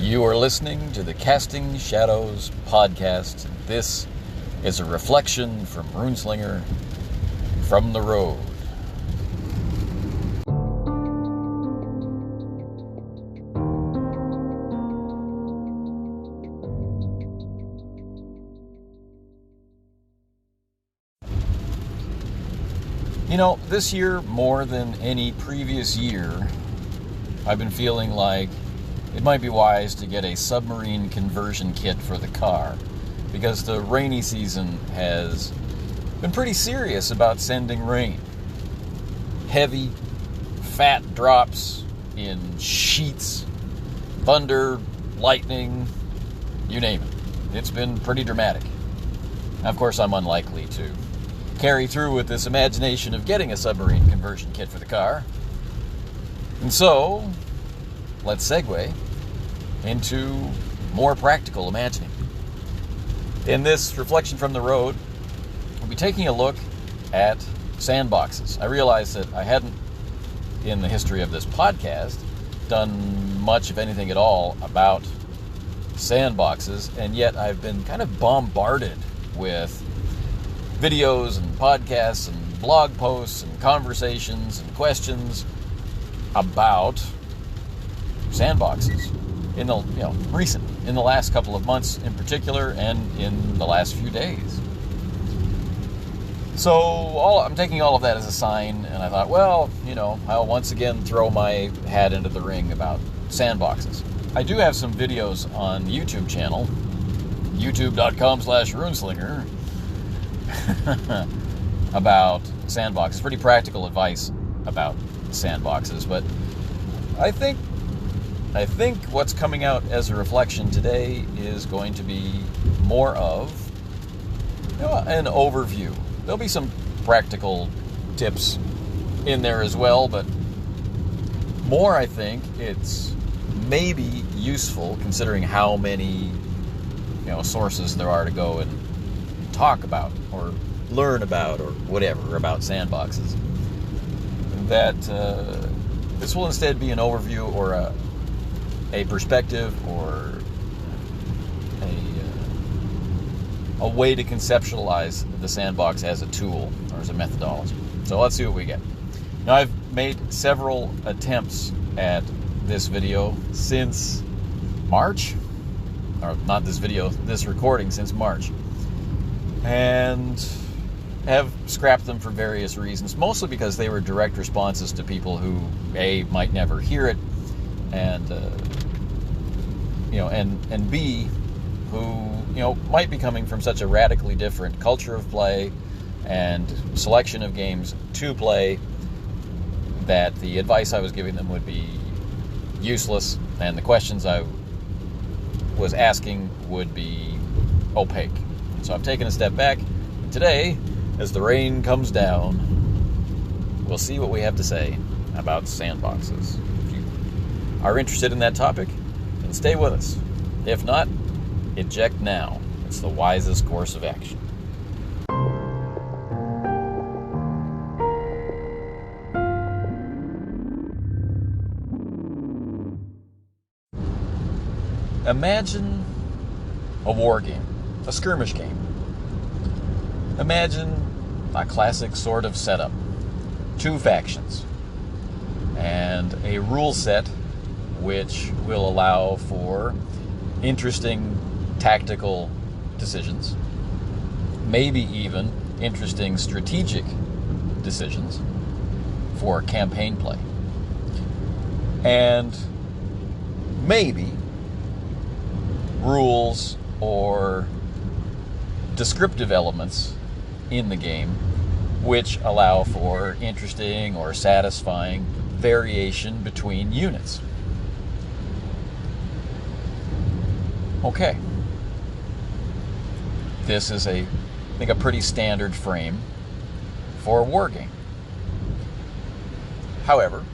You are listening to the Casting Shadows podcast. This is a reflection from Runeslinger from the road. You know, this year, more than any previous year, I've been feeling like it might be wise to get a submarine conversion kit for the car, because the rainy season has been pretty serious about sending rain. Heavy, fat drops in sheets, thunder, lightning, you name it. It's been pretty dramatic. Now, of course, I'm unlikely to carry through with this imagination of getting a submarine conversion kit for the car. And so, let's segue into more practical imagining. In this reflection from the road, we'll be taking a look at sandboxes. I realized that I hadn't, in the history of this podcast, done much of anything at all about sandboxes, and yet I've been kind of bombarded with videos and podcasts and blog posts and conversations and questions about sandboxes in the in the last couple of months in particular, and in the last few days. So I'm taking all of that as a sign, and I thought, well, I'll once again throw my hat into the ring about sandboxes. I do have some videos on the YouTube channel, youtube.com/runeslinger, about sandboxes. Pretty practical advice about sandboxes, but I think what's coming out as a reflection today is going to be more of an overview. There'll be some practical tips in there as well, but more, I think it's maybe useful considering how many sources there are to go and talk about or learn about or whatever about sandboxes. That this will instead be an overview or a perspective or a way to conceptualize the sandbox as a tool or as a methodology. So let's see what we get. Now, I've made several attempts at this video since March, or not this video, this recording since March, and have scrapped them for various reasons, mostly because they were direct responses to people who might never hear it, and and B, who might be coming from such a radically different culture of play and selection of games to play that the advice I was giving them would be useless, and the questions I was asking would be opaque. So I've taken a step back, and today, as the rain comes down, we'll see what we have to say about sandboxes. If you are interested in that topic, then stay with us. If not, eject now. It's the wisest course of action. Imagine a war game, a skirmish game. Imagine a classic sort of setup. 2 factions, and a rule set which will allow for interesting tactical decisions, maybe even interesting strategic decisions for campaign play, and maybe rules or descriptive elements in the game which allow for interesting or satisfying variation between units. Okay. This is I think a pretty standard frame for a war game. However,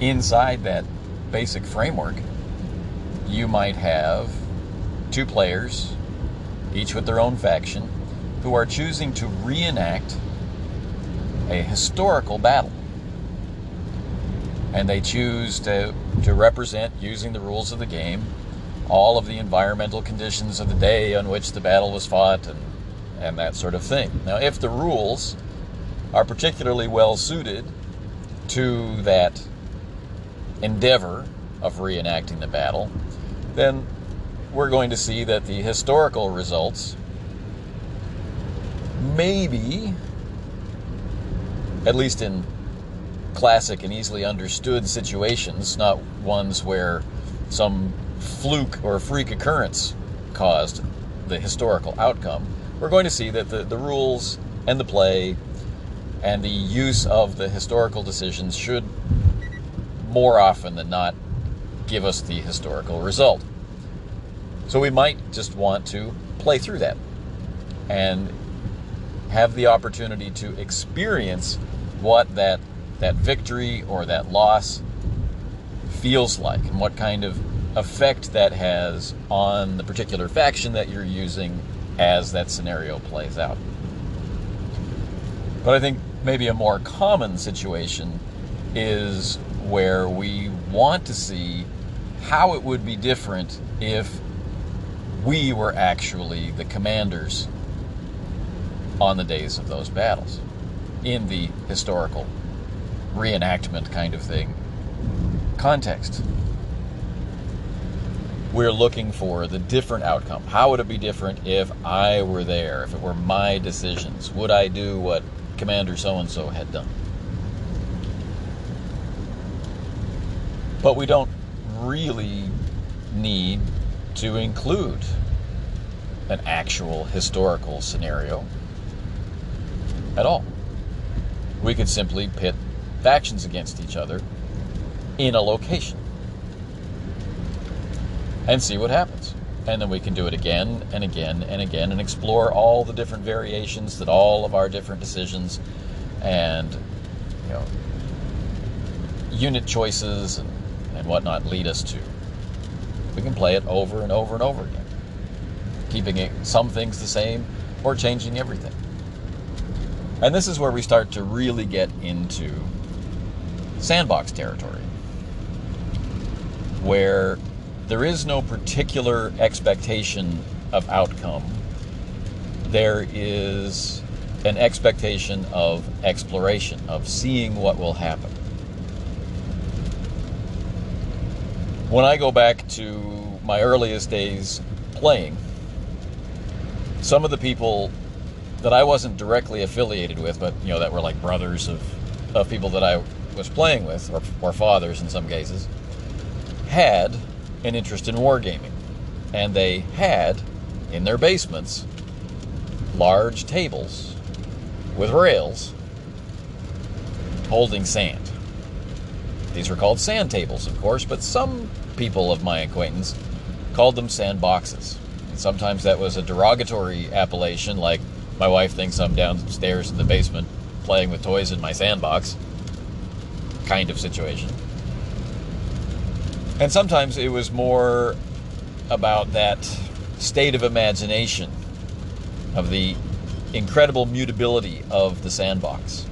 inside that basic framework, you might have 2 players, each with their own faction, who are choosing to reenact a historical battle. And they choose to represent, using the rules of the game, all of the environmental conditions of the day on which the battle was fought and that sort of thing. Now, if the rules are particularly well suited to that endeavor of reenacting the battle, then we're going to see that the historical results maybe, at least in classic and easily understood situations, not ones where some fluke or freak occurrence caused the historical outcome, we're going to see that the rules and the play and the use of the historical decisions should more often than not give us the historical result. So we might just want to play through that and have the opportunity to experience what that victory or that loss feels like and what kind of effect that has on the particular faction that you're using as that scenario plays out. But I think maybe a more common situation is where we want to see how it would be different if we were actually the commanders on the days of those battles in the historical reenactment kind of thing context. We're looking for the different outcome. How would it be different if I were there, if it were my decisions? Would I do what Commander so-and-so had done? But we don't really need to include an actual historical scenario at all. We could simply pit factions against each other in a location and see what happens. And then we can do it again and again and again and explore all the different variations that all of our different decisions and unit choices and whatnot lead us to. We can play it over and over and over again, keeping some things the same or changing everything. And this is where we start to really get into sandbox territory, where there is no particular expectation of outcome. There is an expectation of exploration, of seeing what will happen. When I go back to my earliest days playing, some of the people that I wasn't directly affiliated with, but that were like brothers of people that I was playing with, or fathers in some cases, had an interest in wargaming. And they had, in their basements, large tables with rails holding sand. These were called sand tables, of course, but some people of my acquaintance called them sandboxes. And sometimes that was a derogatory appellation, like my wife thinks I'm downstairs in the basement playing with toys in my sandbox kind of situation. And sometimes it was more about that state of imagination, of the incredible mutability of the sandbox.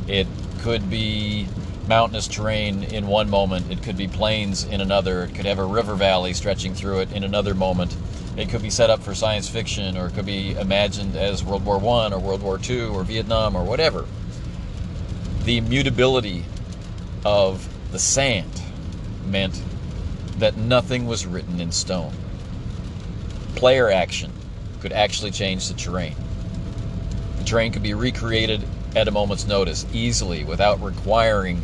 It could be mountainous terrain in one moment, it could be plains in another, it could have a river valley stretching through it in another moment. It could be set up for science fiction, or it could be imagined as World War I or World War II or Vietnam or whatever. The mutability of the sand meant that nothing was written in stone. Player action could actually change the terrain. The terrain could be recreated at a moment's notice, easily, without requiring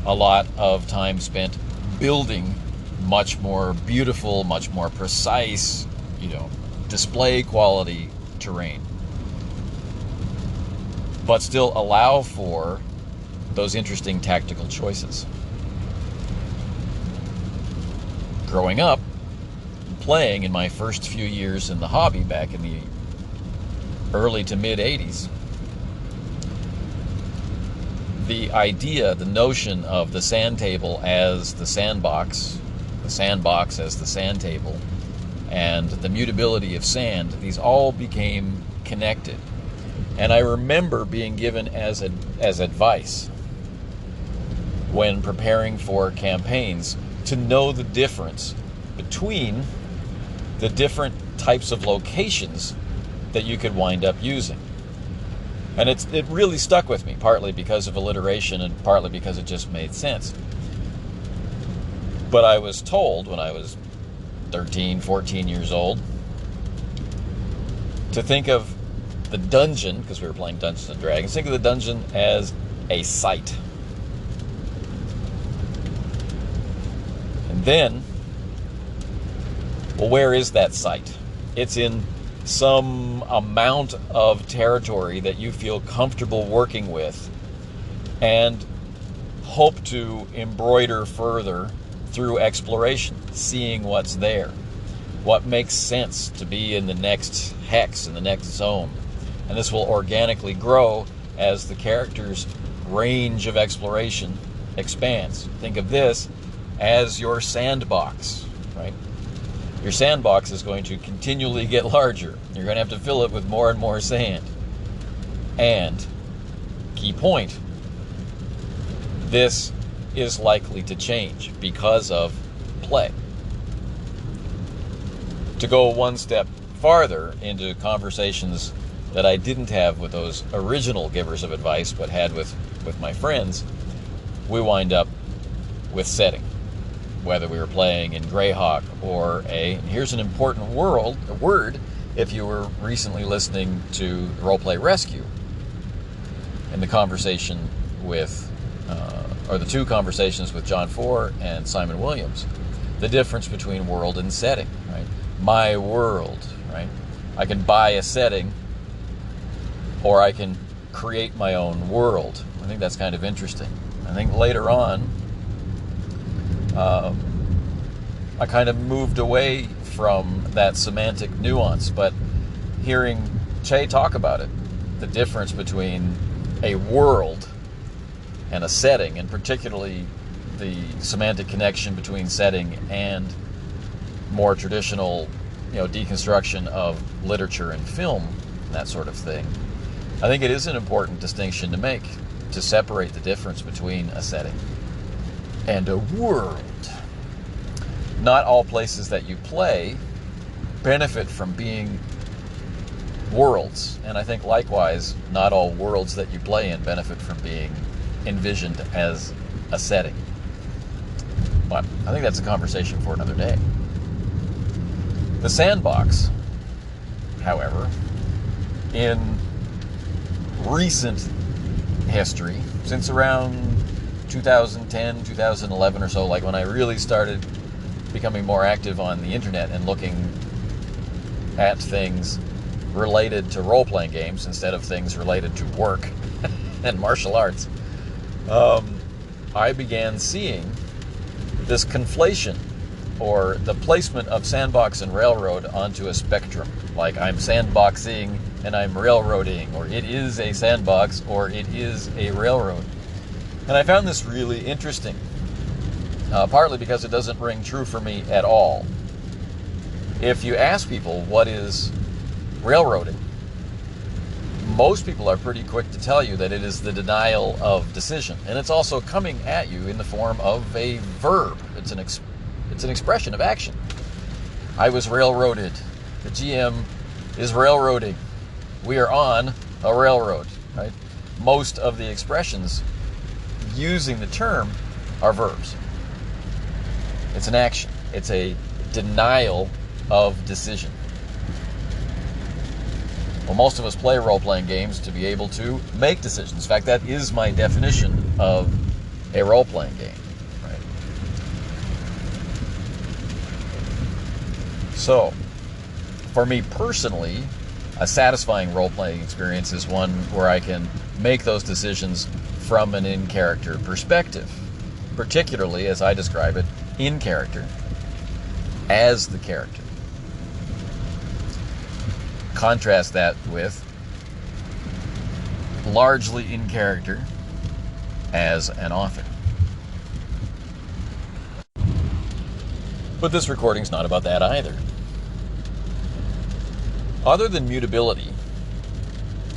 a lot of time spent building much more beautiful, much more precise, display quality terrain. But still allow for those interesting tactical choices. Growing up, playing in my first few years in the hobby back in the early to mid 80s, the idea, the notion of the sand table as the sandbox as the sand table, and the mutability of sand, these all became connected. And I remember being given as advice when preparing for campaigns to know the difference between the different types of locations that you could wind up using. And it really stuck with me, partly because of alliteration and partly because it just made sense. But I was told when I was 13, 14 years old to think of the dungeon, because we were playing Dungeons and Dragons, think of the dungeon as a site. And then, well, where is that site? It's in some amount of territory that you feel comfortable working with and hope to embroider further through exploration, seeing what's there, what makes sense to be in the next hex, in the next zone. And this will organically grow as the character's range of exploration expands. Think of this as your sandbox, right? Your sandbox is going to continually get larger. You're going to have to fill it with more and more sand. And, key point, this is likely to change because of play. To go one step farther into conversations that I didn't have with those original givers of advice, but had with my friends, we wind up with setting. Whether we were playing in Greyhawk or here's an important word if you were recently listening to Roleplay Rescue, in the conversation with, or the two conversations with John Four and Simon Williams, the difference between world and setting, right? My world, right? I can buy a setting or I can create my own world. I think that's kind of interesting. I think later on, I kind of moved away from that semantic nuance, but hearing Che talk about it, the difference between a world and a setting, and particularly the semantic connection between setting and more traditional, deconstruction of literature and film, that sort of thing. I think it is an important distinction to make, to separate the difference between a setting and a world. Not all places that you play benefit from being worlds, and I think likewise, not all worlds that you play in benefit from being envisioned as a setting. But I think that's a conversation for another day. The sandbox, however, in recent history, since around 2010, 2011 or so, like when I really started becoming more active on the internet and looking at things related to role-playing games instead of things related to work and martial arts, I began seeing this conflation, or the placement of sandbox and railroad onto a spectrum. Like, I'm sandboxing and I'm railroading, or it is a sandbox or it is a railroad. And I found this really interesting, partly because it doesn't ring true for me at all. If you ask people what is railroading, most people are pretty quick to tell you that it is the denial of decision. And it's also coming at you in the form of a verb. It's an expression of action. I was railroaded. The GM is railroading. We are on a railroad, right? Most of the expressions using the term are verbs. It's an action. It's a denial of decision. Well, most of us play role-playing games to be able to make decisions. In fact, that is my definition of a role-playing game. Right? So, for me personally, a satisfying role-playing experience is one where I can make those decisions from an in-character perspective. Particularly, as I describe it, in character, as the character. Contrast that with largely in character as an author. But this recording's not about that either. Other than mutability,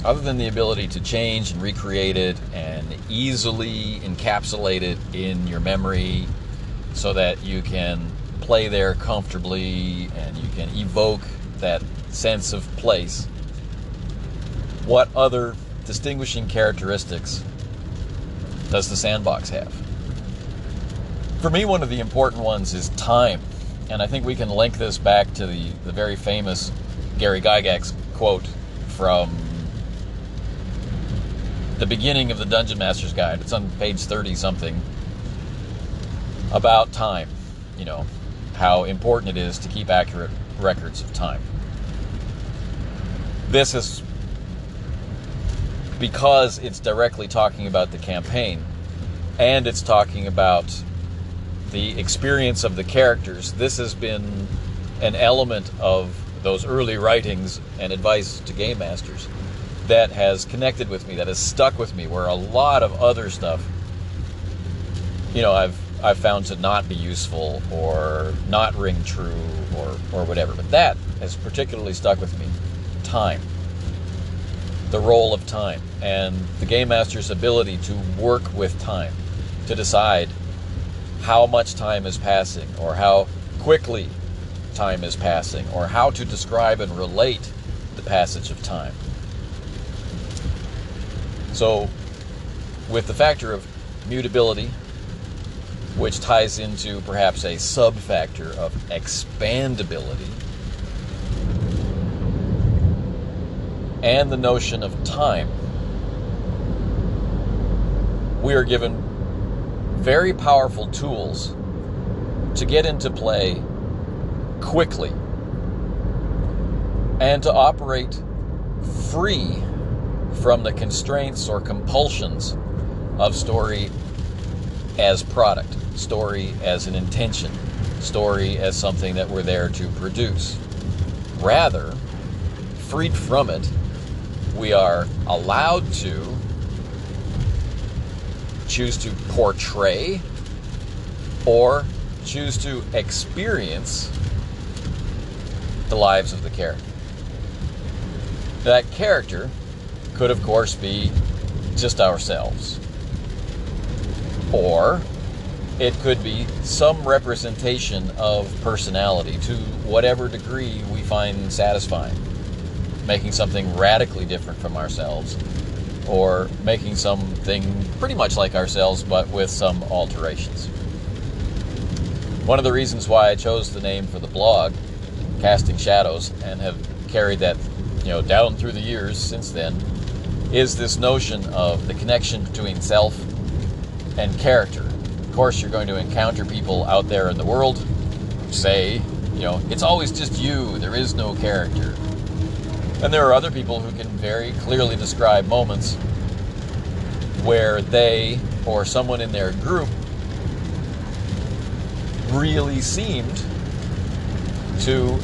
other than the ability to change and recreate it and easily encapsulate it in your memory so that you can play there comfortably and you can evoke that sense of place, what other distinguishing characteristics does the sandbox have? For me, one of the important ones is time. And I think we can link this back to the very famous Gary Gygax quote from the beginning of the Dungeon Master's Guide. It's on page 30-something, about time. You know, how important it is to keep accurate records of time. This is because it's directly talking about the campaign, and it's talking about the experience of the characters. This has been an element of those early writings and advice to game masters that has connected with me, that has stuck with me, where a lot of other stuff, you know, I've found to not be useful or not ring true or whatever. But that has particularly stuck with me. Time. The role of time. And the game master's ability to work with time. To decide how much time is passing, or how quickly time is passing, or how to describe and relate the passage of time. So, with the factor of mutability, which ties into perhaps a sub-factor of expandability, and the notion of time, we are given very powerful tools to get into play quickly and to operate free from the constraints or compulsions of story as product, story as an intention, story as something that we're there to produce. Rather, freed from it, we are allowed to choose to portray or choose to experience the lives of the character. That character could, of course, be just ourselves. Or it could be some representation of personality to whatever degree we find satisfying. Making something radically different from ourselves, or making something pretty much like ourselves but with some alterations. One of the reasons why I chose the name for the blog, Casting Shadows, and have carried that, down through the years since then, is this notion of the connection between self and character. Of course, you're going to encounter people out there in the world who say, it's always just you, there is no character. And there are other people who can very clearly describe moments where they or someone in their group really seemed to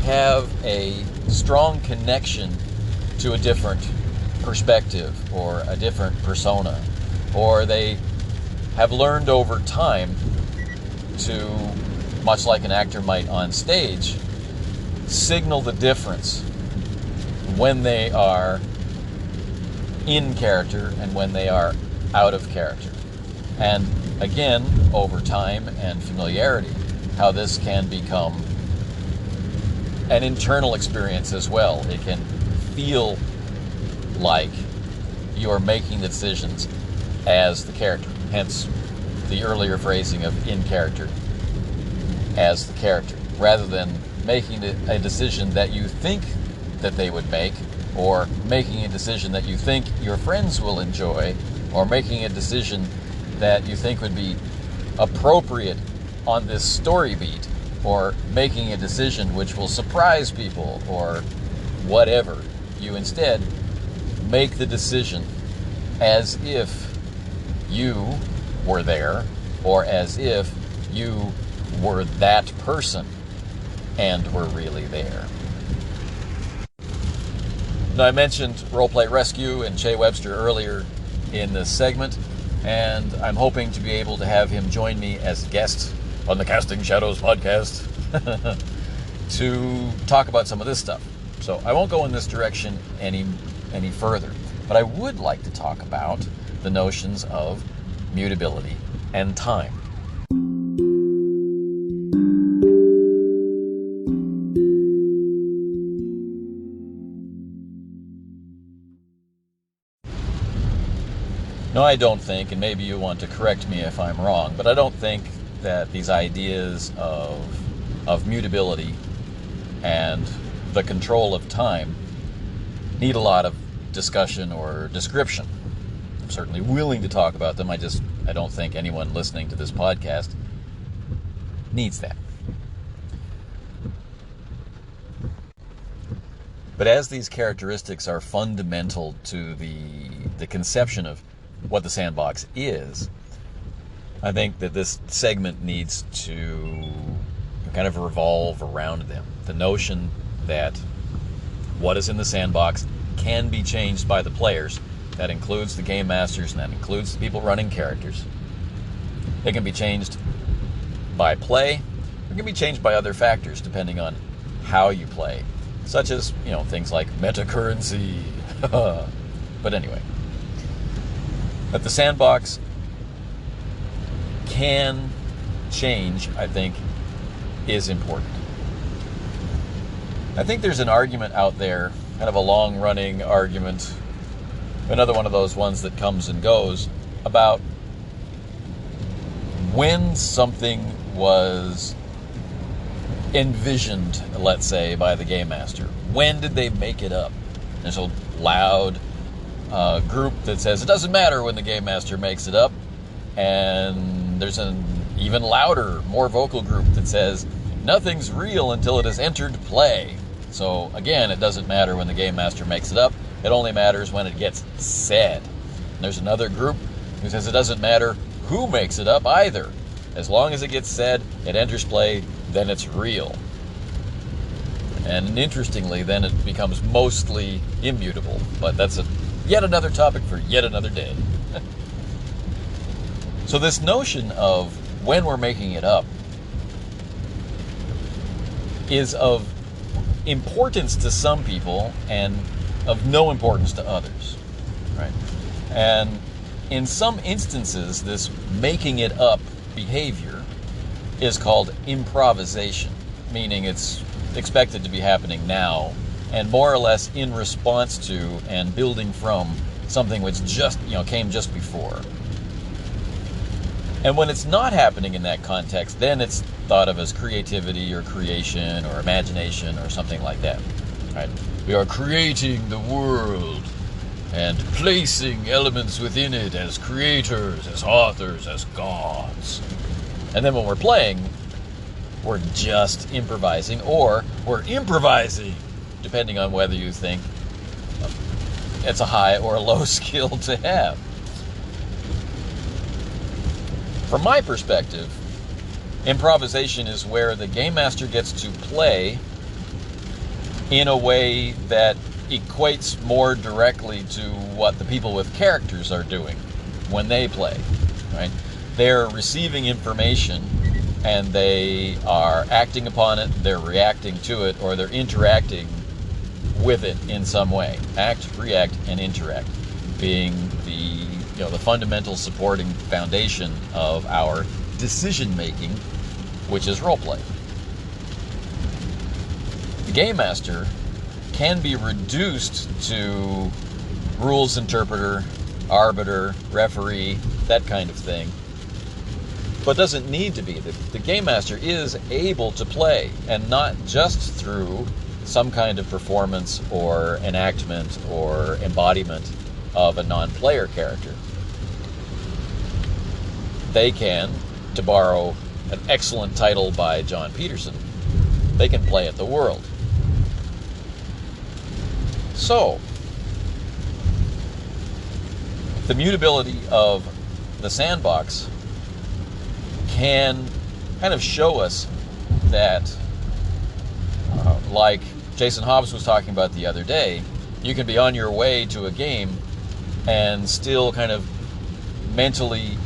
have a strong connection to a different perspective or a different persona, or they have learned over time to, much like an actor might on stage, signal the difference when they are in character and when they are out of character. And again, over time and familiarity, how this can become an internal experience as well. It can feel like you're making the decisions as the character, hence the earlier phrasing of in character as the character, rather than making a decision that you think that they would make, or making a decision that you think your friends will enjoy, or making a decision that you think would be appropriate on this story beat, or making a decision which will surprise people, or whatever. You instead make the decision as if you were there, or as if you were that person and were really there. Now, I mentioned Roleplay Rescue and Che Webster earlier in this segment, and I'm hoping to be able to have him join me as a guest on the Casting Shadows podcast to talk about some of this stuff. So I won't go in this direction any further. But I would like to talk about the notions of mutability and time. No, I don't think, and maybe you want to correct me if I'm wrong, but I don't think that these ideas of mutability and the control of time need a lot of discussion or description. I'm certainly willing to talk about them. I don't think anyone listening to this podcast needs that. But as these characteristics are fundamental to the conception of what the sandbox is, I think that this segment needs to kind of revolve around them. The notion that what is in the sandbox can be changed by the players. That includes the game masters, and that includes the people running characters. It can be changed by play. It can be changed by other factors depending on how you play, such as, things like metacurrency. But anyway, that the sandbox can change, I think, is important. I think there's an argument out there, kind of a long-running argument, another one of those ones that comes and goes, about when something was envisioned, let's say, by the game master. When did they make it up? There's a loud group that says it doesn't matter when the game master makes it up, and there's an even louder, more vocal group that says nothing's real until it has entered play. So again, it doesn't matter when the game master makes it up, it only matters when it gets said. And there's another group who says it doesn't matter who makes it up either. As long as it gets said, it enters play, then it's real. And interestingly, then it becomes mostly immutable. But that's yet another topic for yet another day. So this notion of when we're making it up is of importance to some people and of no importance to others, right? And in some instances, this making it up behavior is called improvisation, meaning it's expected to be happening now and more or less in response to and building from something which just, came just before. And when it's not happening in that context, then it's thought of as creativity or creation or imagination or something like that, right? We are creating the world and placing elements within it as creators, as authors, as gods. And then when we're playing, we're just improvising, or we're improvising, depending on whether you think it's a high or a low skill to have. From my perspective, improvisation is where the game master gets to play in a way that equates more directly to what the people with characters are doing when they play, right? They're receiving information and they are acting upon it, they're reacting to it, or they're interacting with it in some way. Act, react, and interact being the fundamental supporting foundation of our decision-making, which is roleplay. The game master can be reduced to rules interpreter, arbiter, referee, that kind of thing, but doesn't need to be. The game master is able to play, and not just through some kind of performance or enactment or embodiment of a non-player character. They can, to borrow an excellent title by John Peterson, they can play at the world. So, the mutability of the sandbox can kind of show us that, like Jason Hobbs was talking about the other day, you can be on your way to a game and still kind of mentally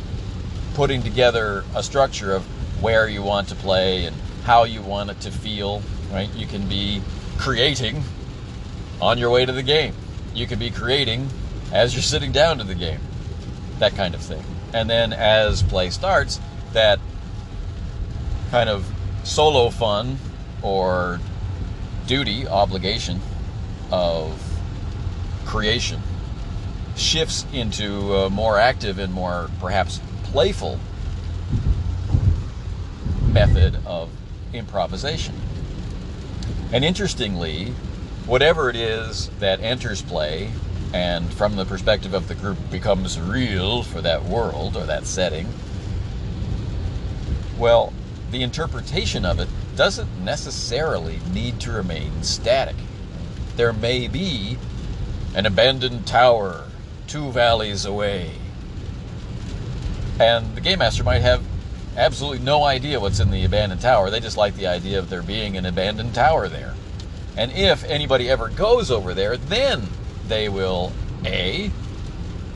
putting together a structure of where you want to play and how you want it to feel, right? You can be creating on your way to the game. You could be creating as you're sitting down to the game. That kind of thing. And then as play starts, that kind of solo fun or duty, obligation of creation shifts into a more active and more perhaps playful method of improvisation. And interestingly, whatever it is that enters play and from the perspective of the group becomes real for that world or that setting, well, the interpretation of it doesn't necessarily need to remain static. There may be an abandoned tower 2 valleys away, and the game master might have absolutely no idea what's in the abandoned tower. They just like the idea of there being an abandoned tower there. And if anybody ever goes over there, then they will A,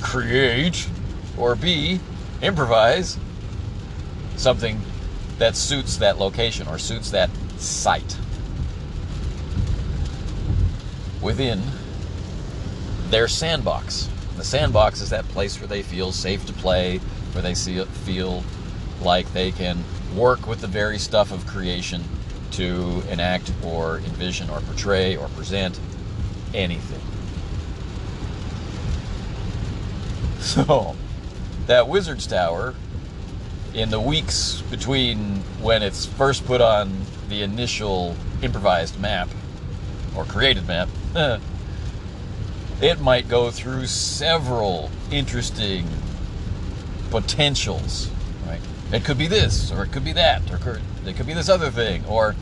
create, or B, improvise something that suits that location or suits that site within their sandbox. The sandbox is that place where they feel safe to play, where they feel like they can work with the very stuff of creation to enact or envision or portray or present anything. So, that Wizard's Tower, in the weeks between when it's first put on the initial improvised map, or created map, it might go through several interesting potentials, right? It could be this, or it could be that, or it could be this other thing, or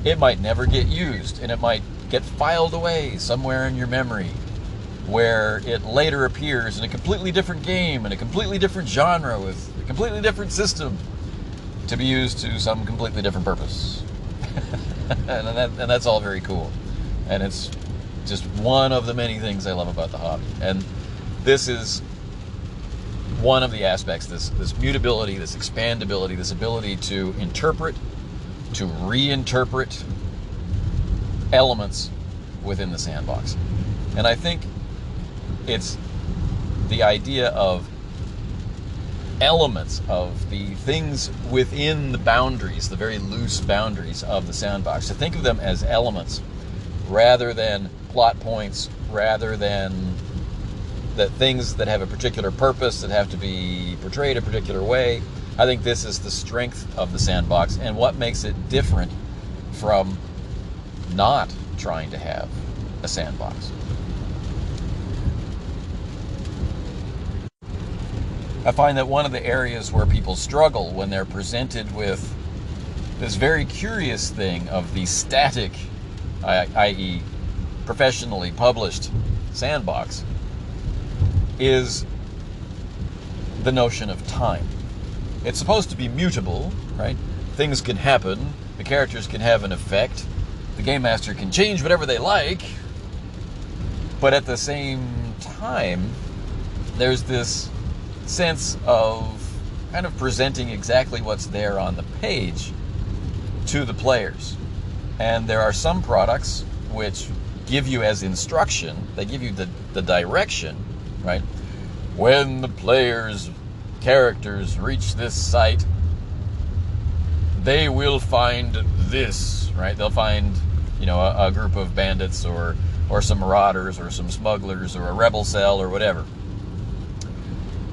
it might never get used, and it might get filed away somewhere in your memory, where it later appears in a completely different game, in a completely different genre, with a completely different system, to be used to some completely different purpose. and that's all very cool. And it's just one of the many things I love about the hobby. And this is one of the aspects, this mutability, this expandability, this ability to interpret, to reinterpret elements within the sandbox. And I think it's the idea of elements of the things within the boundaries, the very loose boundaries of the sandbox. To think of them as elements rather than plot points, rather than that things that have a particular purpose that have to be portrayed a particular way. I think this is the strength of the sandbox and what makes it different from not trying to have a sandbox. I find that one of the areas where people struggle when they're presented with this very curious thing of the static, i.e. professionally published sandbox, is the notion of time. It's supposed to be mutable, right? Things can happen, the characters can have an effect, the game master can change whatever they like, but at the same time, there's this sense of kind of presenting exactly what's there on the page to the players. And there are some products which give you as instruction, they give you the direction, right? When the players' characters reach this site, they will find this, right? They'll find, a group of bandits or some marauders or some smugglers or a rebel cell or whatever.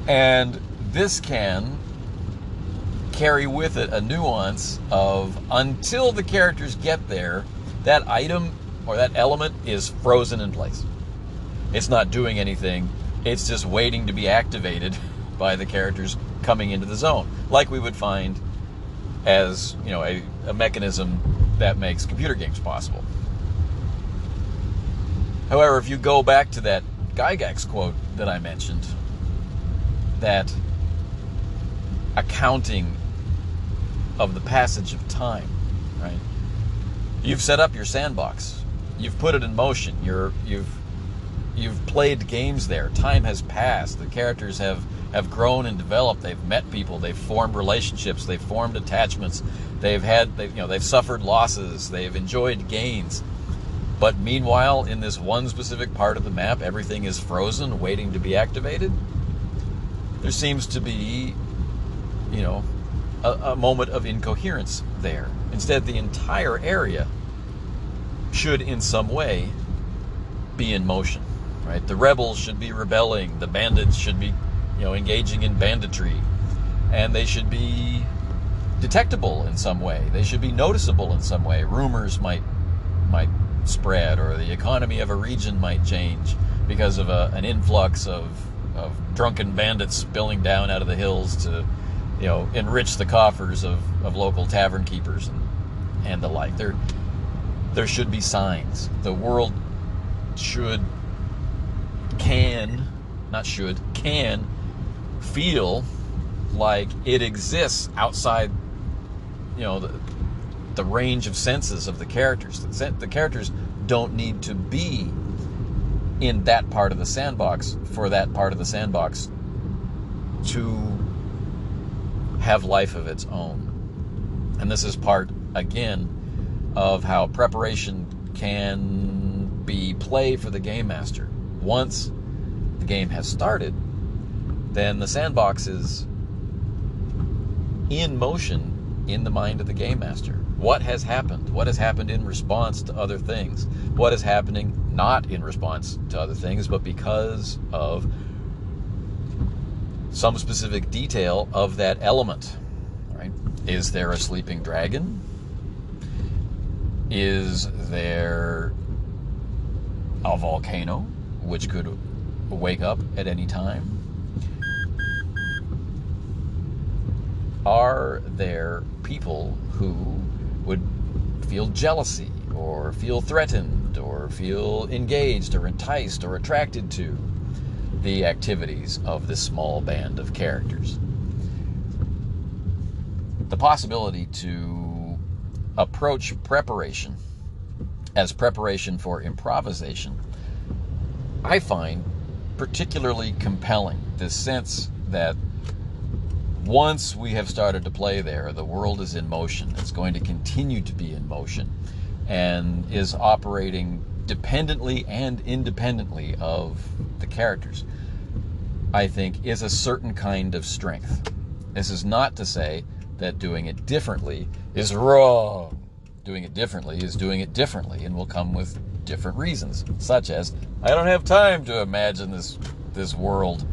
And this can carry with it a nuance of, until the characters get there, that item or that element is frozen in place. It's not doing anything. It's just waiting to be activated by the characters coming into the zone, like we would find as, a mechanism that makes computer games possible. However, if you go back to that Gygax quote that I mentioned, that accounting of the passage of time, right? You've set up your sandbox. You've put it in motion. You've played games there. Time has passed. The characters have grown and developed. They've met people. They've formed relationships. They've formed attachments. They've suffered losses. They've enjoyed gains. But meanwhile, in this one specific part of the map, everything is frozen, waiting to be activated. There seems to be, a moment of incoherence there. Instead, the entire area should, in some way, be in motion, right? The rebels should be rebelling. The bandits should be, engaging in banditry. And they should be detectable in some way. They should be noticeable in some way. Rumors might spread, or the economy of a region might change because of an influx of drunken bandits spilling down out of the hills to, enrich the coffers of local tavern keepers and the like. There should be signs. The world can feel like it exists outside, the range of senses of the characters. The characters don't need to be in that part of the sandbox for that part of the sandbox to have life of its own. And this is part, again, of how preparation can be play for the game master. Once the game has started, then the sandbox is in motion in the mind of the game master. What has happened? What has happened in response to other things? What is happening not in response to other things, but because of some specific detail of that element, right? Is there a sleeping dragon? Is there a volcano which could wake up at any time? Are there people who would feel jealousy or feel threatened or feel engaged or enticed or attracted to the activities of this small band of characters? The possibility to approach preparation as preparation for improvisation, I find particularly compelling. This sense that once we have started to play there, the world is in motion. It's going to continue to be in motion and is operating dependently and independently of the characters, I think is a certain kind of strength. This is not to say that doing it differently is wrong. Doing it differently is doing it differently and will come with different reasons, such as, I don't have time to imagine this world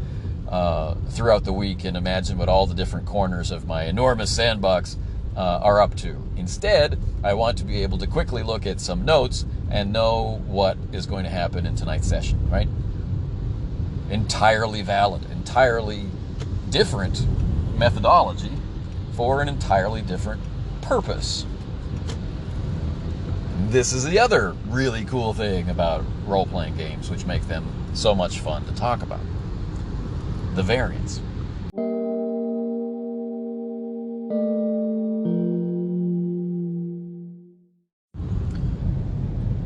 throughout the week and imagine what all the different corners of my enormous sandbox are up to. Instead, I want to be able to quickly look at some notes and know what is going to happen in tonight's session, right? Entirely valid, entirely different methodology for an entirely different purpose. This is the other really cool thing about role-playing games, which make them so much fun to talk about. The variance.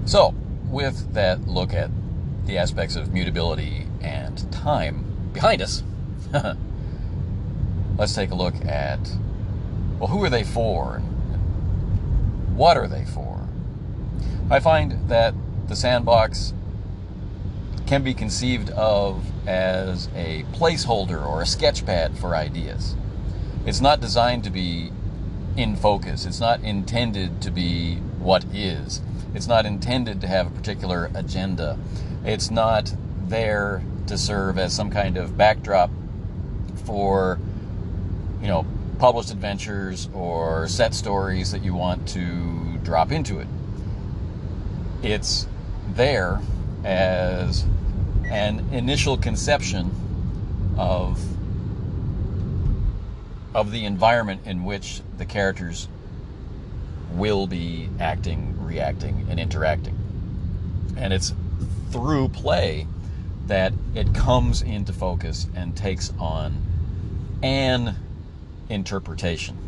So, with that look at the aspects of mutability and time behind us, let's take a look at, well, who are they for and what are they for? I find that the sandbox can be conceived of as a placeholder or a sketchpad for ideas. It's not designed to be in focus. It's not intended to be what is. It's not intended to have a particular agenda. It's not there to serve as some kind of backdrop for, published adventures or set stories that you want to drop into it. It's there as an initial conception of the environment in which the characters will be acting, reacting, and interacting. And it's through play that it comes into focus and takes on an interpretation,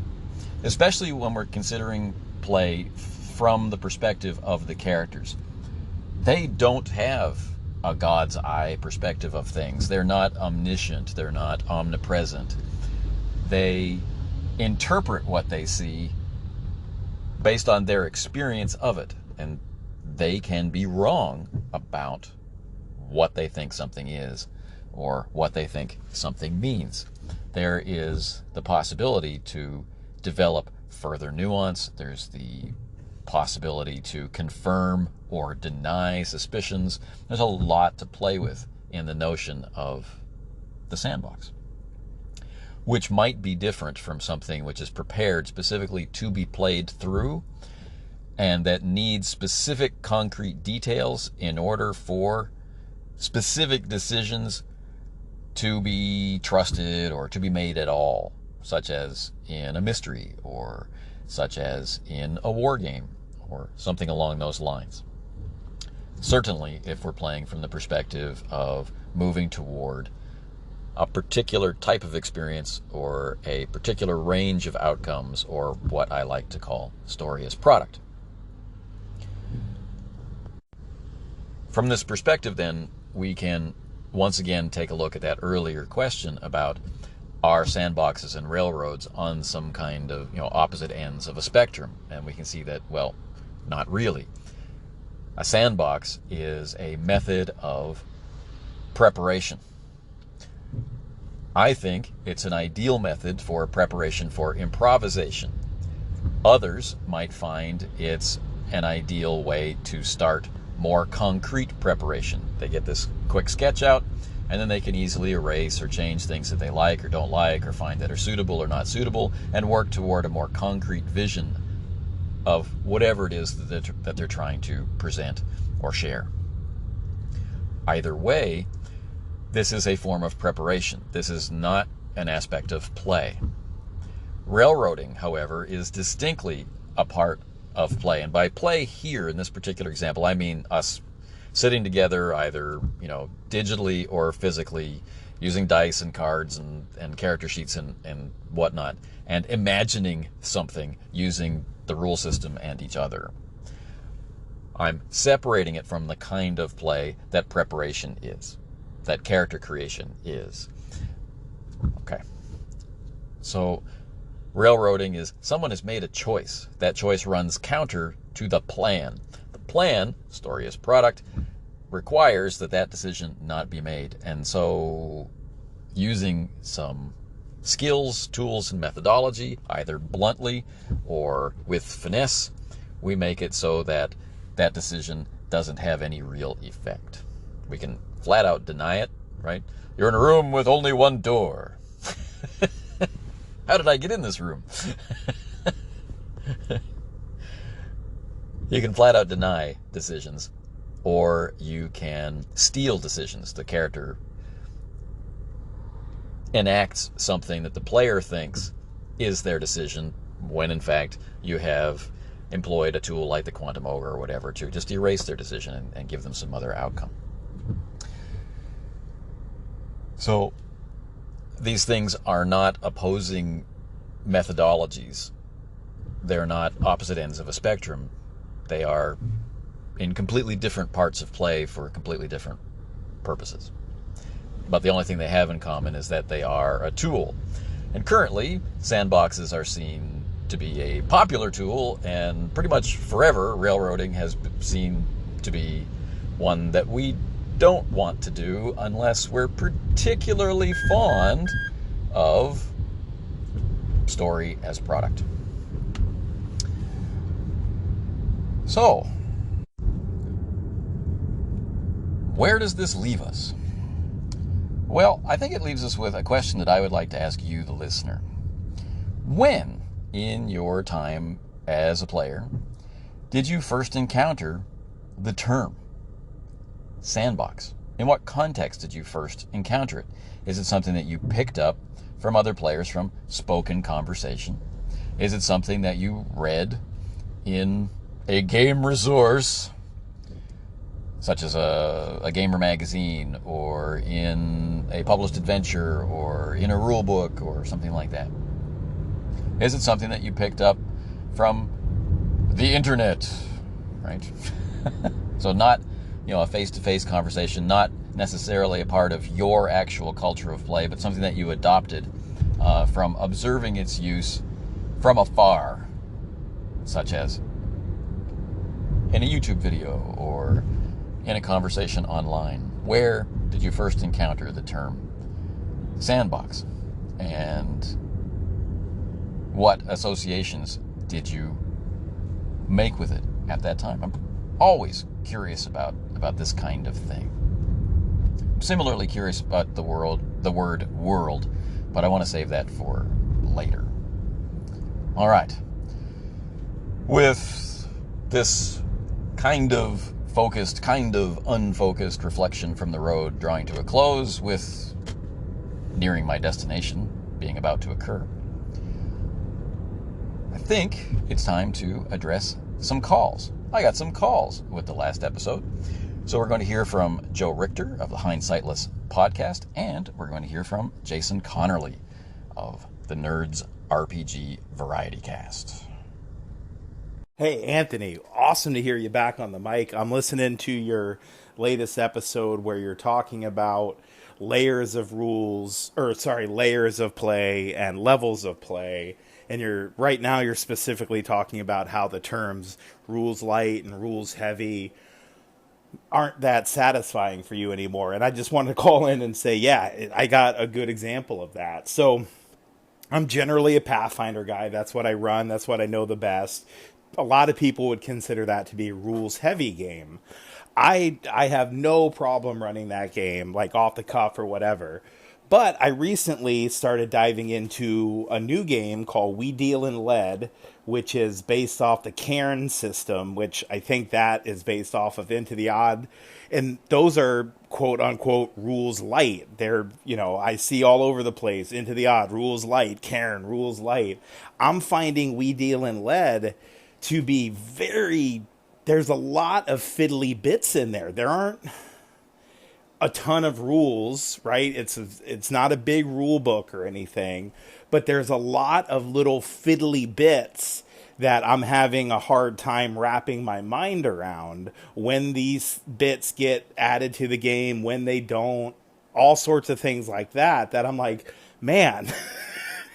especially when we're considering play from the perspective of the characters. They don't have a God's eye perspective of things. They're not omniscient. They're not omnipresent. They interpret what they see based on their experience of it. And they can be wrong about what they think something is or what they think something means. There is the possibility to develop further nuance. There's the possibility to confirm or deny suspicions. There's a lot to play with in the notion of the sandbox, which might be different from something which is prepared specifically to be played through and that needs specific concrete details in order for specific decisions to be trusted or to be made at all, such as in a mystery or such as in a war game or something along those lines. Certainly, if we're playing from the perspective of moving toward a particular type of experience or a particular range of outcomes, or what I like to call story as product. From this perspective, then, we can once again take a look at that earlier question about are sandboxes and railroads on some kind of, opposite ends of a spectrum? And we can see that, well, not really. A sandbox is a method of preparation. I think it's an ideal method for preparation for improvisation. Others might find it's an ideal way to start more concrete preparation. They get this quick sketch out, and then they can easily erase or change things that they like or don't like or find that are suitable or not suitable and work toward a more concrete vision of whatever it is that they're trying to present or share. Either way, this is a form of preparation. This is not an aspect of play. Railroading, however, is distinctly a part of play. And by play here, in this particular example, I mean us sitting together either, digitally or physically, using dice and cards and character sheets and whatnot, and imagining something using the rule system and each other. I'm separating it from the kind of play that preparation is, that character creation is. Okay. So railroading is someone has made a choice. That choice runs counter to the plan. The plan, story as product, requires that decision not be made. And so using some skills, tools, and methodology, either bluntly or with finesse, we make it so that decision doesn't have any real effect. We can flat out deny it, right? You're in a room with only one door. How did I get in this room? You can flat out deny decisions, or you can steal decisions. The character enacts something that the player thinks is their decision, when in fact you have employed a tool like the quantum ogre or whatever to just erase their decision and give them some other outcome. So these things are not opposing methodologies. They're not opposite ends of a spectrum. They are in completely different parts of play for completely different purposes. But the only thing they have in common is that they are a tool. And currently, sandboxes are seen to be a popular tool, and pretty much forever, railroading has seen to be one that we don't want to do unless we're particularly fond of story as product. So, where does this leave us? Well, I think it leaves us with a question that I would like to ask you, the listener. When, in your time as a player, did you first encounter the term sandbox? In what context did you first encounter it? Is it something that you picked up from other players from spoken conversation? Is it something that you read in a game resource, such as a gamer magazine, or in a published adventure, or in a rule book, or something like that? Is it something that you picked up from the internet, right? So not, a face-to-face conversation, not necessarily a part of your actual culture of play, but something that you adopted from observing its use from afar, such as in a YouTube video or in a conversation online? Where did you first encounter the term sandbox? And what associations did you make with it at that time? I'm always curious about this kind of thing. I'm similarly curious about the word world, but I want to save that for later. All right. With this kind of focused, kind of unfocused reflection from the road drawing to a close, with nearing my destination being about to occur, I think it's time to address some calls. I got some calls with the last episode. So we're going to hear from Joe Richter of the Hindsightless podcast, and we're going to hear from Jason Connerly of the Nerds RPG Variety Cast. Hey, Anthony, awesome to hear you back on the mic. I'm listening to your latest episode where you're talking about layers of play and levels of play. And right now you're specifically talking about how the terms rules light and rules heavy aren't that satisfying for you anymore. And I just wanted to call in and say, yeah, I got a good example of that. So I'm generally a Pathfinder guy. That's what I run. That's what I know the best. A lot of people would consider that to be a rules-heavy game. I have no problem running that game, like off the cuff or whatever. But I recently started diving into a new game called We Deal in Lead, which is based off the Cairn system, which I think that is based off of Into the Odd. And those are quote-unquote rules light. They're, I see all over the place. Into the Odd, rules light. Cairn, rules light. I'm finding We Deal in Lead to be there's a lot of fiddly bits in there. There aren't a ton of rules, right? It's not a big rule book or anything, but there's a lot of little fiddly bits that I'm having a hard time wrapping my mind around. When these bits get added to the game, when they don't, all sorts of things like that I'm like, man,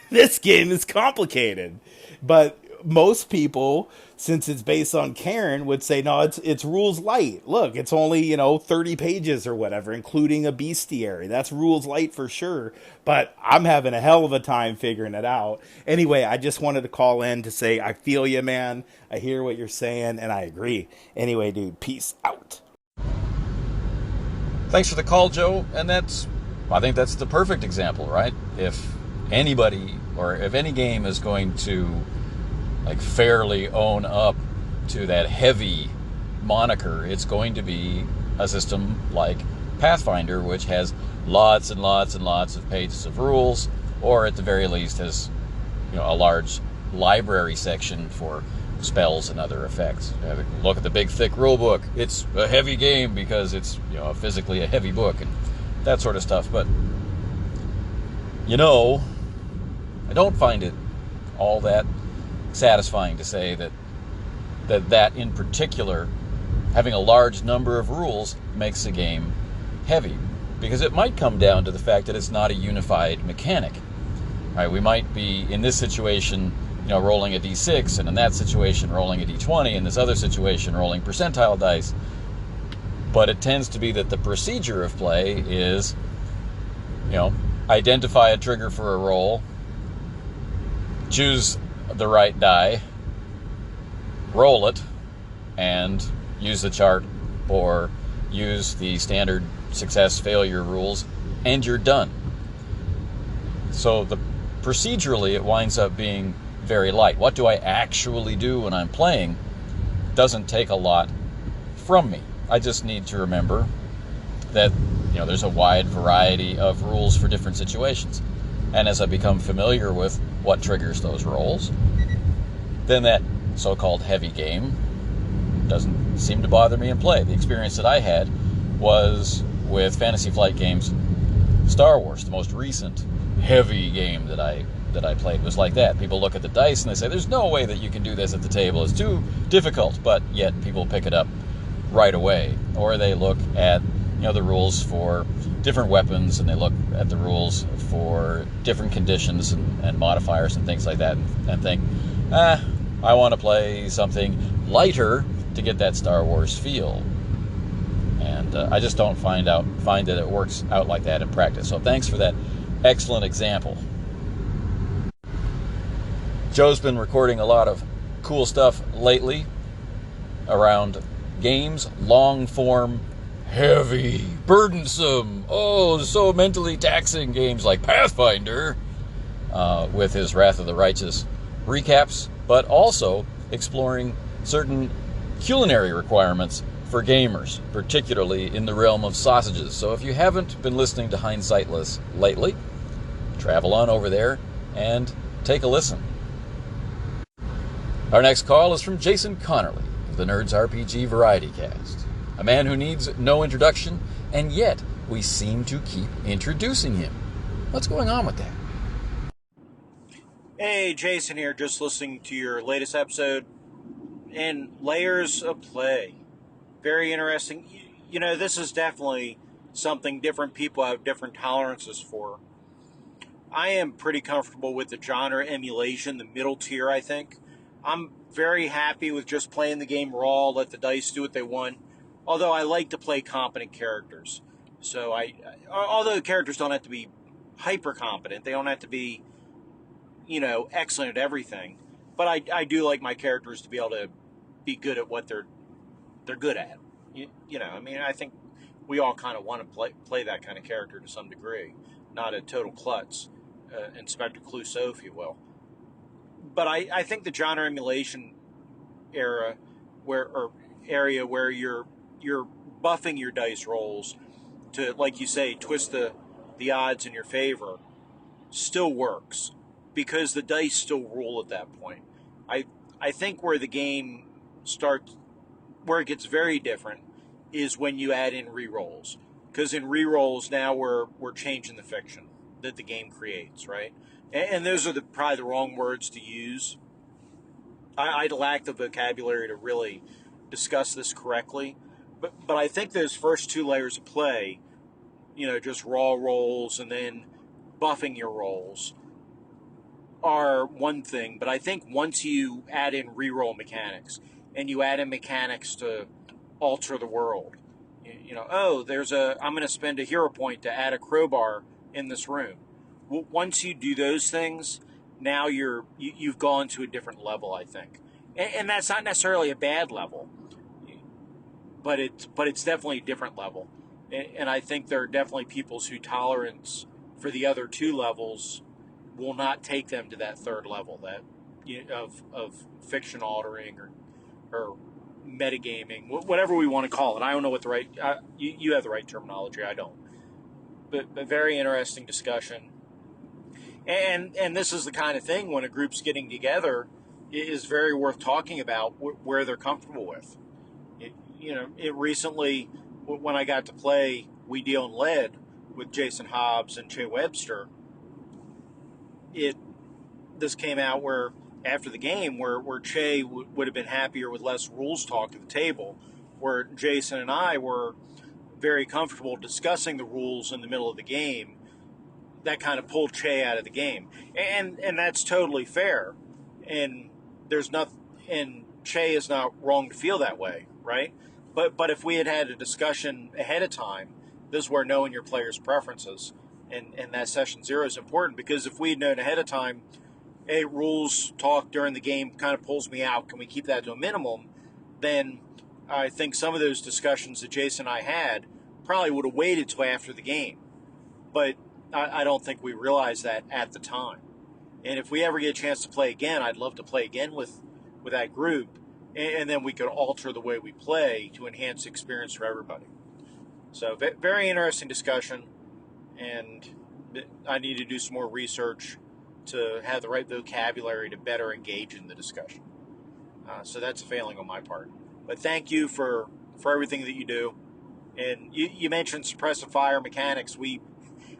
this game is complicated. But most people, since it's based on Cairn, would say, no, it's rules light. Look, it's only, 30 pages or whatever, including a bestiary. That's rules light for sure. But I'm having a hell of a time figuring it out. Anyway, I just wanted to call in to say, I feel you, man. I hear what you're saying, and I agree. Anyway, dude, peace out. Thanks for the call, Joe. And I think that's the perfect example, right? If anybody, or if any game is going to fairly own up to that heavy moniker, it's going to be a system like Pathfinder, which has lots and lots and lots of pages of rules, or at the very least has a large library section for spells and other effects. Look at the big thick rule book. It's a heavy game because it's physically a heavy book and that sort of stuff. But I don't find it all that satisfying to say that in particular, having a large number of rules makes a game heavy, because it might come down to the fact that it's not a unified mechanic. Right? We might be in this situation, rolling a d6, and in that situation rolling a d20, in this other situation rolling percentile dice. But it tends to be that the procedure of play is, identify a trigger for a roll, choose the right die, roll it, and use the chart or use the standard success failure rules, and you're done. So procedurally it winds up being very light. What do I actually do when I'm playing doesn't take a lot from me. I just need to remember that there's a wide variety of rules for different situations. And as I become familiar with what triggers those rolls, then that so-called heavy game doesn't seem to bother me in play. The experience that I had was with Fantasy Flight Games Star Wars. The most recent heavy game that I played was like that. People look at the dice and they say, there's no way that you can do this at the table. It's too difficult. But yet people pick it up right away. Or they look at the rules for different weapons, and they look at the rules for different conditions and modifiers and things like that, and think, I want to play something lighter to get that Star Wars feel. And I just don't find that it works out like that in practice. So thanks for that excellent example. Joe's been recording a lot of cool stuff lately around games, long form, heavy, burdensome, so mentally taxing games like Pathfinder, with his Wrath of the Righteous recaps, but also exploring certain culinary requirements for gamers, particularly in the realm of sausages. So if you haven't been listening to Hindsightless lately, travel on over there and take a listen. Our next call is from Jason Connerly of the Nerds RPG Variety Cast, a man who needs no introduction, and yet we seem to keep introducing him. What's going on with that? Hey, Jason here, just listening to your latest episode, and layers of play. Very interesting. You know, this is definitely something different people have different tolerances for. I am pretty comfortable with the genre emulation, the middle tier, I think. I'm very happy with just playing the game raw, let the dice do what they want, although I like to play competent characters. So although the characters don't have to be hyper competent, they don't have to be, excellent at everything, but I do like my characters to be able to be good at what they're good at. I think we all kind of want to play that kind of character to some degree, not a total klutz, Inspector Clouseau, if you will. But I think the genre emulation area where you're buffing your dice rolls to, like you say, twist the odds in your favor still works, because the dice still rule at that point. I think where the game starts, where it gets very different, is when you add in rerolls. Because in rerolls now we're changing the fiction that the game creates, right? And those are probably the wrong words to use. I lack the vocabulary to really discuss this correctly. But I think those first two layers of play, just raw rolls and then buffing your rolls, are one thing. But I think once you add in reroll mechanics, and you add in mechanics to alter the world, I'm going to spend a hero point to add a crowbar in this room. Once you do those things, now you've gone to a different level, I think, and that's not necessarily a bad level, but it's definitely a different level, and I think there are definitely people's whose tolerance for the other two levels will not take them to that third level, that of fiction altering or metagaming, whatever we want to call it. I don't know what the right you have the right terminology. I don't, but very interesting discussion. And this is the kind of thing, when a group's getting together, it is very worth talking about where they're comfortable with. It recently, when I got to play We Deal in Lead with Jason Hobbs and Che Webster, this came out where after the game where Che would have been happier with less rules talk at the table, where Jason and I were very comfortable discussing the rules in the middle of the game. That kind of pulled Che out of the game, and that's totally fair, and and Che is not wrong to feel that way, right? But if we had a discussion ahead of time, this is where knowing your players' preferences and that session zero is important, because if we had known ahead of time, hey, rules talk during the game kind of pulls me out, can we keep that to a minimum? Then I think some of those discussions that Jason and I had probably would have waited till after the game, but I don't think we realized that at the time. And if we ever get a chance to play again, I'd love to play again with that group, and then we could alter the way we play to enhance the experience for everybody. So very interesting discussion, and I need to do some more research to have the right vocabulary to better engage in the discussion. So that's a failing on my part. But thank you for everything that you do. And you mentioned suppressive fire mechanics.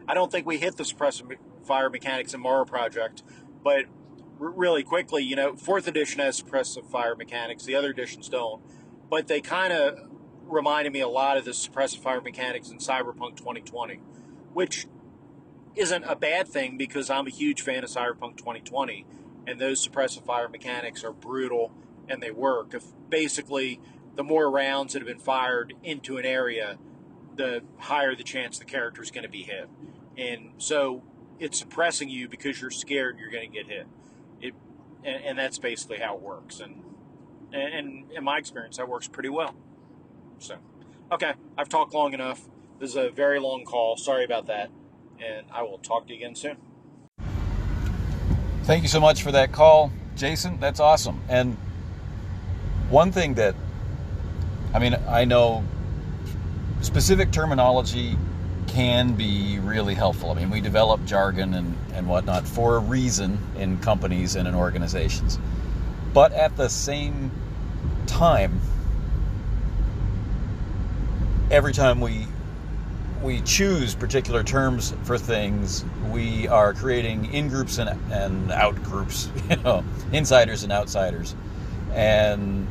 I don't think we hit the suppressive fire mechanics in Morrow Project, but really quickly, 4th edition has suppressive fire mechanics. The other editions don't. But they kind of reminded me a lot of the suppressive fire mechanics in Cyberpunk 2020, which isn't a bad thing, because I'm a huge fan of Cyberpunk 2020, and those suppressive fire mechanics are brutal, and they work. If basically the more rounds that have been fired into an area, the higher the chance the character is going to be hit. And so it's suppressing you because you're scared you're going to get hit. And that's basically how it works. And in my experience, that works pretty well. So, okay, I've talked long enough. This is a very long call. Sorry about that. And I will talk to you again soon. Thank you so much for that call, Jason. That's awesome. And one thing that, I know specific terminology can be really helpful. We develop jargon and whatnot for a reason in companies and in organizations. But at the same time, every time we choose particular terms for things, we are creating in-groups and out-groups, insiders and outsiders. And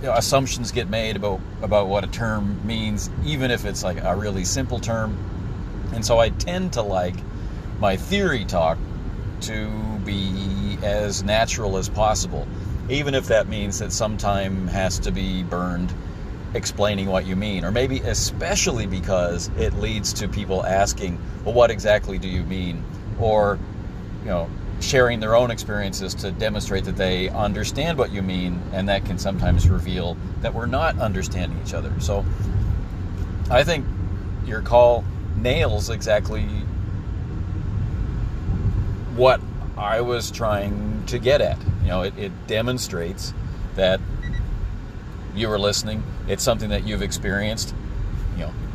assumptions get made about what a term means, even if it's like a really simple term. And so I tend to like my theory talk to be as natural as possible, even if that means that some time has to be burned explaining what you mean, or maybe especially because it leads to people asking, well, what exactly do you mean? Or, sharing their own experiences to demonstrate that they understand what you mean, and that can sometimes reveal that we're not understanding each other. So I think your call nails exactly what I was trying to get at. It demonstrates that you were listening. It's something that you've experienced.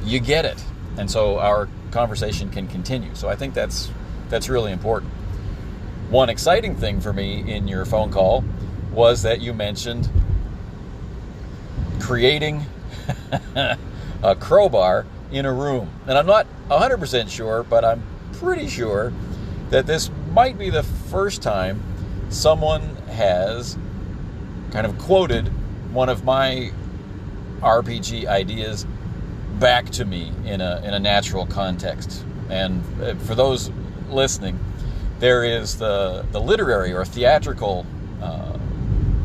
You get it. And so our conversation can continue. So I think that's really important. One exciting thing for me in your phone call was that you mentioned creating a crowbar in a room. And I'm not 100% sure, but I'm pretty sure that this might be the first time someone has kind of quoted one of my RPG ideas back to me in a natural context. And for those listening, there is the literary or theatrical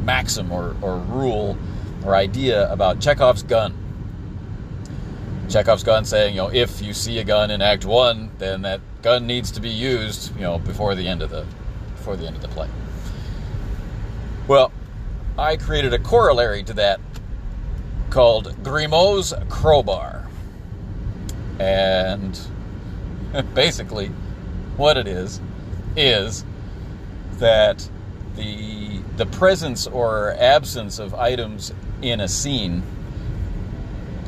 maxim or rule or idea about Chekhov's gun. Chekhov's gun saying, if you see a gun in Act 1, then that gun needs to be used, before the end of the play. Well, I created a corollary to that called Grimaud's Crowbar. And basically what it is that the presence or absence of items in a scene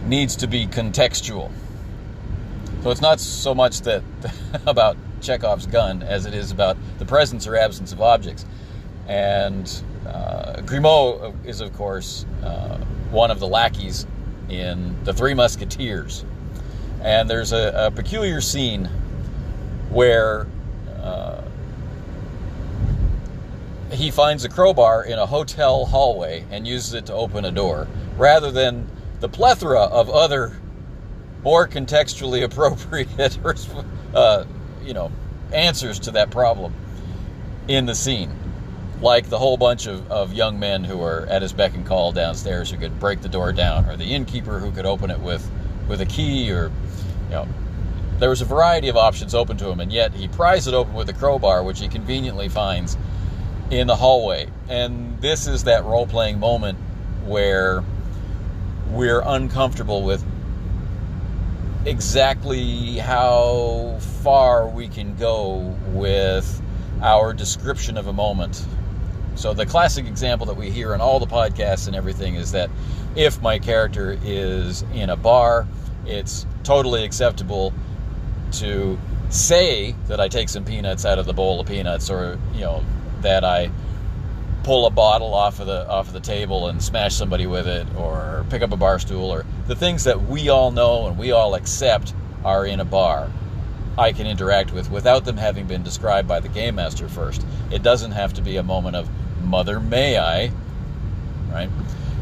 needs to be contextual. So it's not so much that about Chekhov's gun as it is about the presence or absence of objects. And Grimaud is, of course, one of the lackeys in The Three Musketeers. And there's a peculiar scene where he finds a crowbar in a hotel hallway and uses it to open a door, rather than the plethora of other more contextually appropriate answers to that problem in the scene. Like the whole bunch of young men who are at his beck and call downstairs who could break the door down, or the innkeeper who could open it with a key, or there was a variety of options open to him, and yet he pries it open with a crowbar, which he conveniently finds in the hallway. And this is that role-playing moment where we're uncomfortable with exactly how far we can go with our description of a moment. So the classic example that we hear in all the podcasts and everything is that if my character is in a bar, it's totally acceptable to say that I take some peanuts out of the bowl of peanuts, or that I pull a bottle off of the table and smash somebody with it, or pick up a bar stool, or the things that we all know and we all accept are in a bar. I can interact with without them having been described by the game master first. It doesn't have to be a moment of "Mother, may I?" right?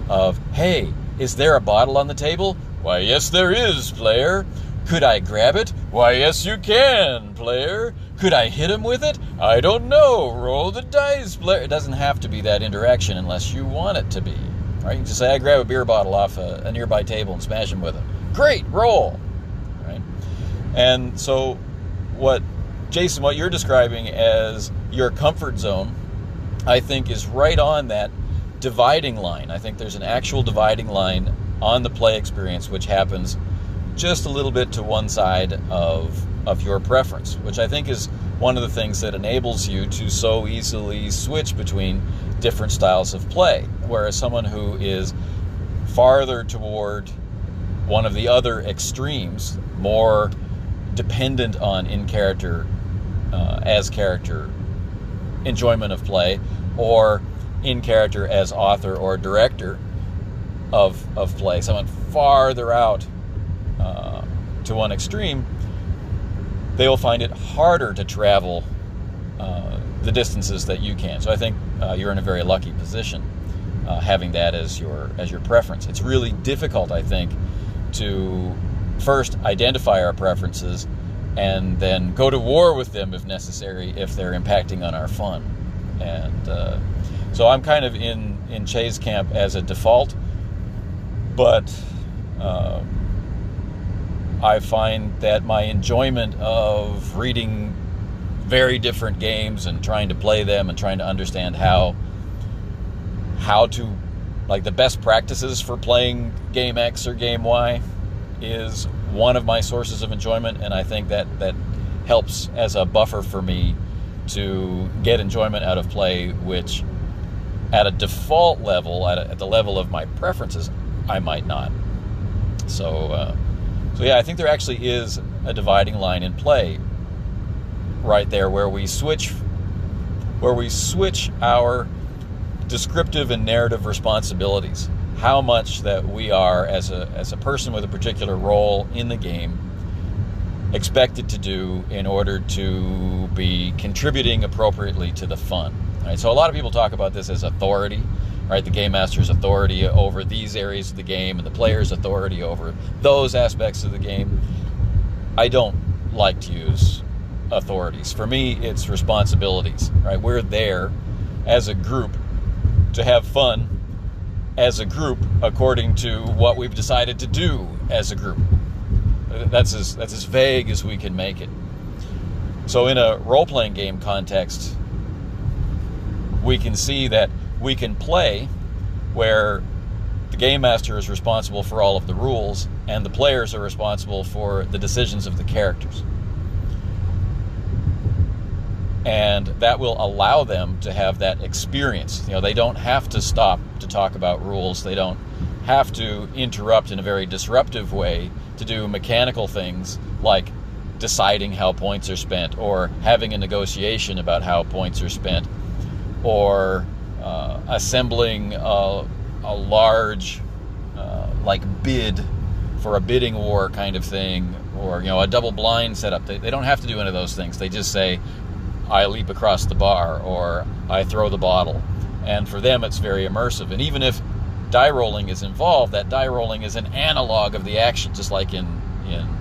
Of, "Hey, is there a bottle on the table?" "Why, yes, there is, player." "Could I grab it?" "Why, yes, you can, player." "Could I hit him with it?" "I don't know. Roll the dice, player." It doesn't have to be that interaction unless you want it to be. right? You can just say, I grab a beer bottle off a nearby table and smash him with it. Great, roll, right? And so what you're describing as your comfort zone, I think is right on that dividing line. I think there's an actual dividing line on the play experience which happens just a little bit to one side of your preference, which I think is one of the things that enables you to so easily switch between different styles of play. Whereas someone who is farther toward one of the other extremes, more dependent on in-character, as-character enjoyment of play, or in-character as author or director of play, someone farther out to one extreme, they will find it harder to travel the distances that you can. So I think you're in a very lucky position having that as your preference. It's really difficult, I think, to first identify our preferences and then go to war with them if necessary, if they're impacting on our fun. And so I'm kind of in Che's camp as a default, but I find that my enjoyment of reading very different games and trying to play them and trying to understand how to, like, the best practices for playing game X or game Y is one of my sources of enjoyment, and I think that helps as a buffer for me to get enjoyment out of play, which at a default level, at the level of my preferences, I might not. So yeah, I think there actually is a dividing line in play right there where we switch our descriptive and narrative responsibilities. How much that we are, as a person with a particular role in the game, expected to do in order to be contributing appropriately to the fun. Right? So a lot of people talk about this as authority, right? The game master's authority over these areas of the game and the player's authority over those aspects of the game. I don't like to use authorities. For me, it's responsibilities, right? We're there as a group to have fun as a group according to what we've decided to do as a group. That's as vague as we can make it. So in a role-playing game context, we can see that we can play where the game master is responsible for all of the rules and the players are responsible for the decisions of the characters. And that will allow them to have that experience. You know, they don't have to stop to talk about rules. They don't have to interrupt in a very disruptive way to do mechanical things like deciding how points are spent, or having a negotiation about how points are spent, or assembling a large bid for a bidding war kind of thing, or a double blind setup. They don't have to do any of those things. They just say, I leap across the bar, or I throw the bottle. And for them, it's very immersive. And even if die rolling is involved, that die rolling is an analog of the action, just like in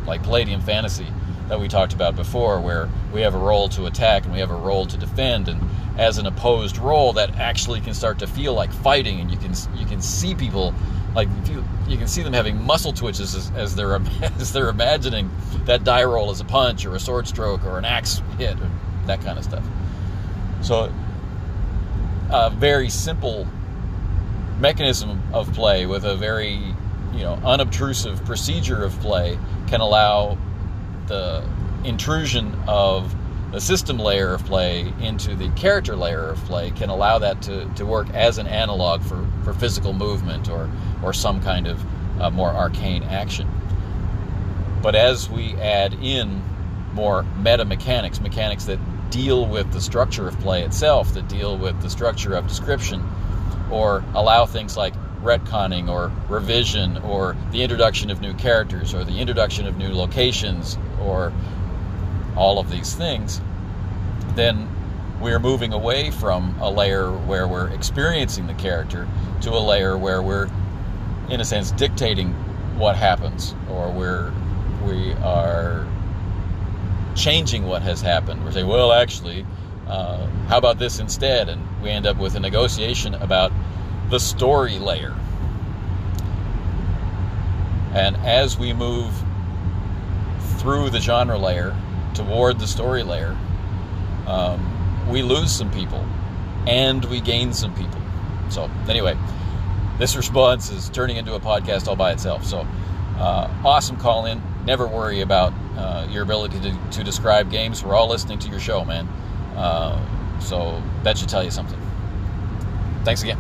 Palladium Fantasy that we talked about before, where we have a roll to attack and we have a roll to defend. And as an opposed roll, that actually can start to feel like fighting, and you can see people, like, you can see them having muscle twitches as they're imagining that die roll as a punch or a sword stroke or an axe hit, or that kind of stuff. So a very simple mechanism of play with a very unobtrusive procedure of play can allow the intrusion of the system layer of play into the character layer of play, can allow that to work as an analog for physical movement or some kind of more arcane action. But as we add in more meta mechanics that deal with the structure of play itself, that deal with the structure of description, or allow things like retconning or revision, or the introduction of new characters, or the introduction of new locations, or all of these things, then we're moving away from a layer where we're experiencing the character to a layer where we're, in a sense, dictating what happens, or we are changing what has happened. We're saying, well, actually, how about this instead? And we end up with a negotiation about the story layer. And as we move through the genre layer toward the story layer, we lose some people and we gain some people. So anyway, this response is turning into a podcast all by itself. So awesome call in. Never worry about your ability to describe games. We're all listening to your show, man. So that should tell you something. Thanks again.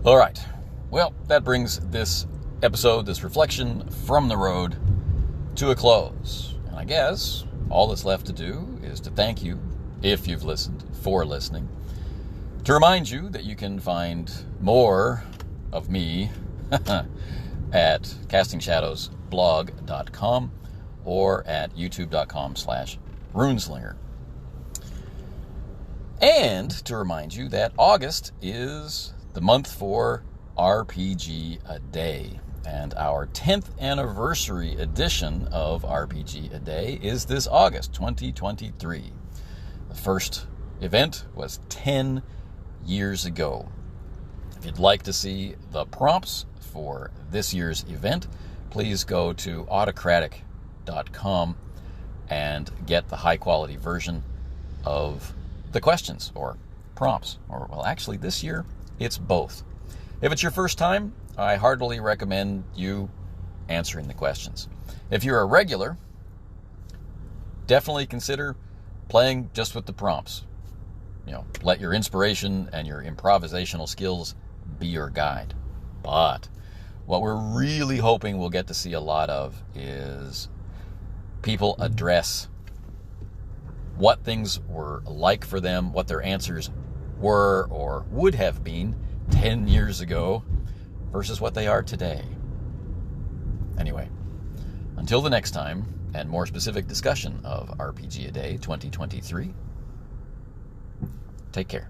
All right. Well, that brings this episode, this reflection from the road, to a close. And I guess all that's left to do is to thank you, if you've listened, for listening. To remind you that you can find more of me at castingshadowsblog.com or at youtube.com/runeslinger. And to remind you that August is the month for RPG A Day. And our 10th anniversary edition of RPG A Day is this August 2023. The first event was 10 years ago. If you'd like to see the prompts for this year's event, please go to autocratic.com and get the high-quality version of the questions or prompts. Or, well, actually, this year, it's both. If it's your first time, I heartily recommend you answering the questions. If you're a regular, definitely consider playing just with the prompts. You know, let your inspiration and your improvisational skills be your guide. But what we're really hoping we'll get to see a lot of is people address what things were like for them, what their answers were or would have been 10 years ago versus what they are today. Anyway, until the next time and more specific discussion of RPG A Day 2023, take care.